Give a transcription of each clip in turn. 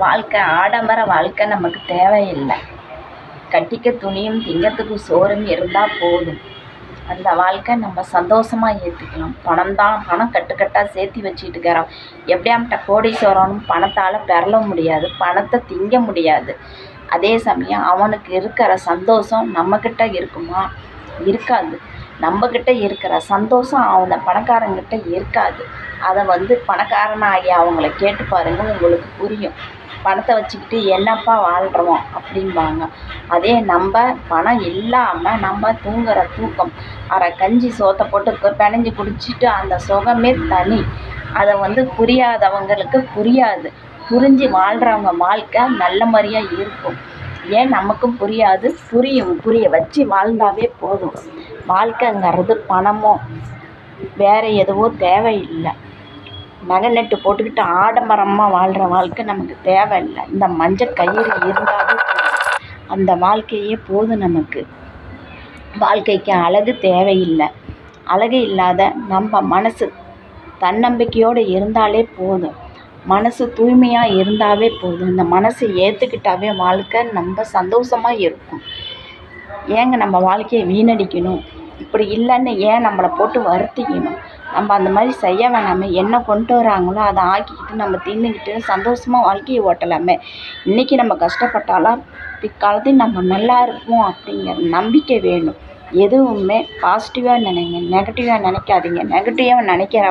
வாழ்க்கை ஆடம்பர வாழ்க்கை நமக்கு தேவையில்லை. கட்டிக்க துணியும் திங்கிறதுக்கு சோறும் இருந்தால் போதும். அந்த வாழ்க்கை நம்ம சந்தோஷமாக ஏற்றுக்கலாம். பணம் கட்டுக்கட்டாக சேர்த்தி வச்சுக்கிட்டு இருக்கிறோம். எப்படியாப்பட்ட கோடீஸ்வரனும் பணத்தால் பெறல முடியாது, பணத்தை திங்க முடியாது. அதே சமயம் அவனுக்கு இருக்கிற சந்தோஷம் நம்மக்கிட்ட இருக்குமா? இருக்காது. நம்மக்கிட்ட இருக்கிற சந்தோஷம் அவனை பணக்காரங்கிட்ட இருக்காது. அதை பணக்காரனாகி அவங்கள கேட்டு பாருங்கள், உங்களுக்கு புரியும். பணத்தை வச்சுக்கிட்டு என்னப்பா வாழ்கிறோம் அப்படிம்பாங்க. அதே நம்ம பணம் இல்லாமல் நம்ம தூங்குகிற தூக்கம், அரை கஞ்சி சோத்தை போட்டு பிணைஞ்சி குடிச்சிட்டு அந்த சுகமே தனி. அதை புரியாதவங்களுக்கு புரியாது. புரிஞ்சு வாழ்கிறவங்க வாழ்க்கை நல்ல மாதிரியாக இருக்கும். ஏன் நமக்கும் புரியாது? புரிய வச்சு வாழ்ந்தாவே போதும். வாழ்க்கைங்கிறது பணமோ வேறு எதுவோ தேவையில்லை. நகை நட்டு போட்டுக்கிட்டு ஆடம்பரமாக வாழ்கிற வாழ்க்கை நமக்கு தேவையில்லை. இந்த மஞ்சள் கயிறு இருந்தாவே போதும். அந்த வாழ்க்கையே போதும் நமக்கு. வாழ்க்கைக்கு அழகு தேவையில்லை. அழகு இல்லாத நம்ம மனசு தன்னம்பிக்கையோடு இருந்தாலே போதும். மனசு தூய்மையாக இருந்தாவே போதும். இந்த மனசை ஏற்றுக்கிட்டாவே வாழ்க்கை நம்ம சந்தோஷமாக இருக்கும். ஏங்க நம்ம வாழ்க்கையை வீணடிக்கணும்? இப்படி இல்லைன்னு ஏன் நம்மளை போட்டு வருத்திக்கணும்? நம்ம அந்த மாதிரி செய்ய வேணாமே. என்ன கொண்டு வராங்களோ அதை ஆக்கிக்கிட்டு நம்ம தின்னுக்கிட்டு சந்தோஷமாக வாழ்க்கையை ஓட்டலாமே. இன்றைக்கி நம்ம கஷ்டப்பட்டாலும் பிற்காலத்தில் நம்ம நல்லா இருப்போம் அப்படிங்கிற நம்பிக்கை வேணும். எதுவுமே பாசிட்டிவாக நினைங்க, நெகட்டிவாக நினைக்காதீங்க. நெகட்டிவாக நினைக்கிற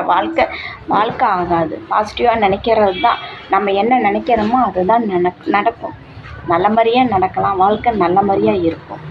வாழ்க்கை ஆகாது. பாசிட்டிவாக நினைக்கிறது தான். நம்ம என்ன நினைக்கிறோமோ அதுதான் நடக்கும். நல்ல மாதிரியாக நடக்கலாம். வாழ்க்கை நல்ல மாதிரியாக இருக்கும்.